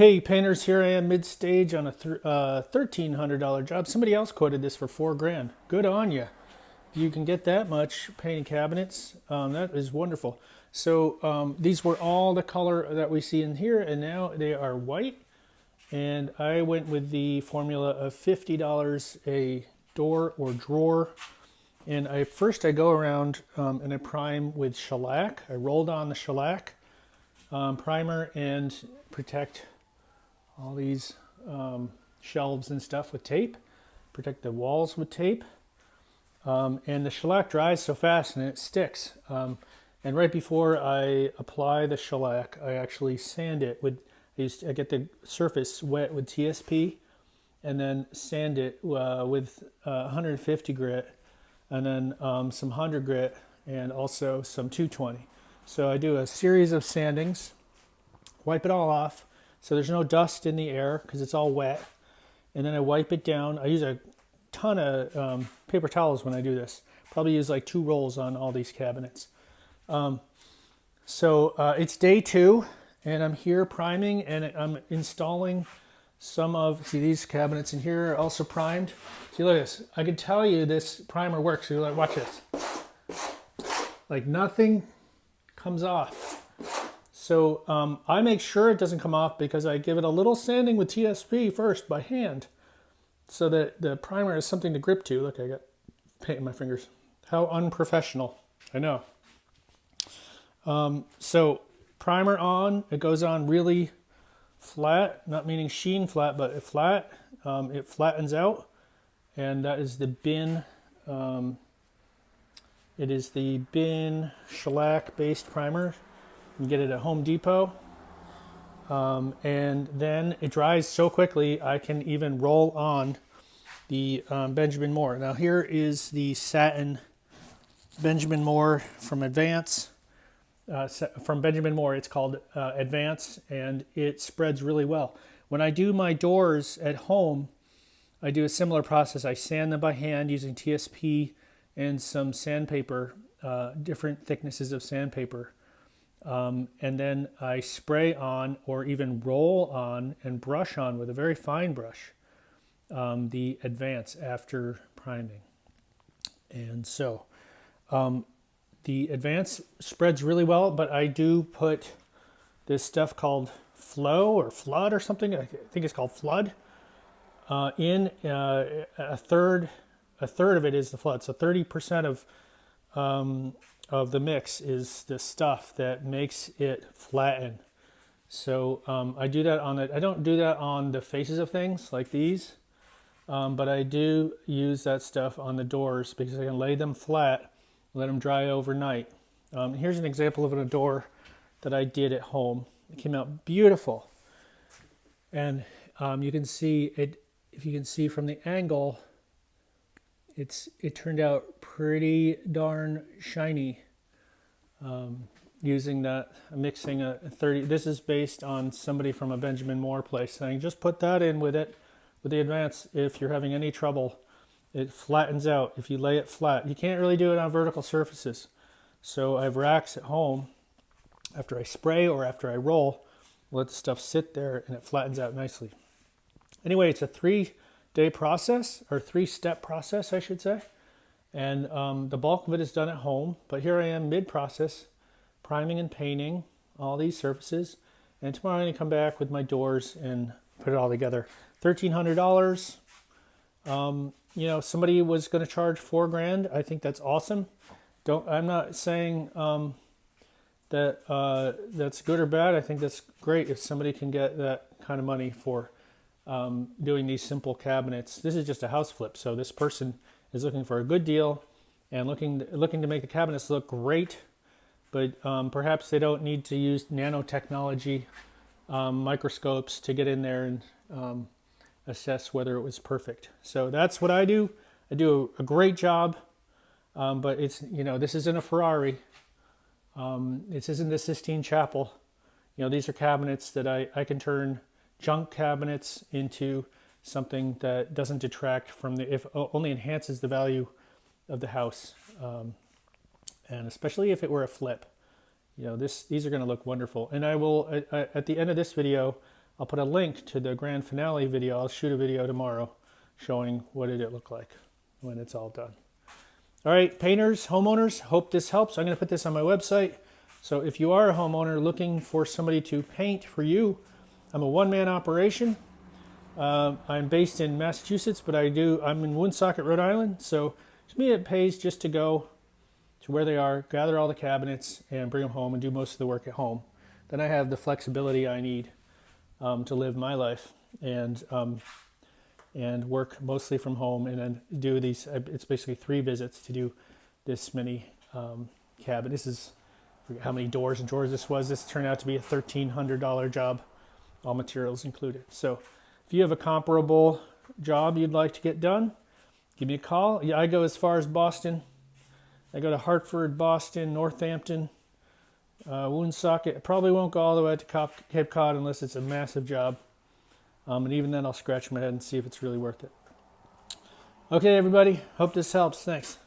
Hey painters, here I am mid-stage on a $1,300 job. Somebody else quoted this for 4 grand. Good on you. If you can get that much painting cabinets, that is wonderful. So these were all the color that we see in here, and now they are white. And I went with the formula of $50 a door or drawer. And I go around and I prime with shellac. I rolled on the shellac primer and protect all these shelves and stuff with tape, protect the walls with tape, and the shellac dries so fast and it sticks. And right before I apply the shellac, I actually sand it with, I get the surface wet with TSP and then sand it with 150 grit and then some 100 grit and also some 220. So I do a series of sandings, wipe it all off, so there's no dust in the air because it's all wet. And then I wipe it down. I use a ton of paper towels when I do this. Probably use like 2 rolls on all these cabinets. It's day 2 and I'm here priming and I'm installing some of, see these cabinets in here are also primed. See, look at this. I can tell you this primer works. So you're like, watch this. Like nothing comes off. So I make sure it doesn't come off because I give it a little sanding with TSP first by hand so that the primer has something to grip to. Look, I got paint in my fingers. How unprofessional, I know. So primer on, it goes on really flat, not meaning sheen flat, but flat. It flattens out, and that is the bin. It is the bin shellac based primer. You get it at Home Depot. And then it dries so quickly I can even roll on the Benjamin Moore. Now here is the satin Benjamin Moore from Advance. From Benjamin Moore, it's called Advance, and it spreads really well. When I do my doors at home, I do a similar process. I sand them by hand using TSP and some sandpaper, different thicknesses of sandpaper. And then I spray on or even roll on and brush on with a very fine brush the Advance after priming. And so the Advance spreads really well, but I do put this stuff called Flow or Flood or something. I think it's called Flood. In a third of it is the Flood. So 30% of the mix is the stuff that makes it flatten. So I do that on it. I don't do that on the faces of things like these, but I do use that stuff on the doors because I can lay them flat, let them dry overnight. Here's an example of a door that I did at home. It came out beautiful, and you can see it. If you can see from the angle, it turned out pretty darn shiny using that, mixing a 30. This is based on somebody from a Benjamin Moore place saying just put that in with it, with the Advance. If you're having any trouble, it flattens out if you lay it flat. You can't really do it on vertical surfaces. So I have racks at home. After I spray or after I roll, let the stuff sit there and it flattens out nicely. Anyway, it's a 3-day process, or 3-step process, I should say. And the bulk of it is done at home. But here I am mid-process, priming and painting all these surfaces. And tomorrow I'm going to come back with my doors and put it all together. $1,300. You know, somebody was going to charge 4 grand. I think that's awesome. I'm not saying that that's good or bad. I think that's great if somebody can get that kind of money for doing these simple cabinets. This is just a house flip, so this person is looking for a good deal and looking to make the cabinets look great, but perhaps they don't need to use nanotechnology microscopes to get in there and assess whether it was perfect. So that's what I do. I do a great job, but it's, you know, this isn't a Ferrari. This isn't the Sistine Chapel. You know, these are cabinets that I can turn junk cabinets into something that doesn't detract from if only enhances the value of the house, and especially if it were a flip. You know, these are going to look wonderful. And I will at the end of this video, I'll put a link to the grand finale video. I'll shoot a video tomorrow showing what did it look like when it's all done. All right, painters, homeowners, hope this helps. I'm going to put this on my website. So if you are a homeowner looking for somebody to paint for you, I'm a one-man operation. I'm based in Massachusetts, but I'm in Woonsocket, Rhode Island. So to me, it pays just to go to where they are, gather all the cabinets, and bring them home and do most of the work at home. Then I have the flexibility I need to live my life and work mostly from home, and then do these. It's basically 3 visits to do this many cabinets. This is, I forget how many doors and drawers this was. This turned out to be a $1,300 job, all materials included. So if you have a comparable job you'd like to get done, give me a call. Yeah, I go as far as Boston. I go to Hartford, Boston, Northampton, Woonsocket. I probably won't go all the way to Cape Cod unless it's a massive job. And even then, I'll scratch my head and see if it's really worth it. Okay, everybody. Hope this helps. Thanks.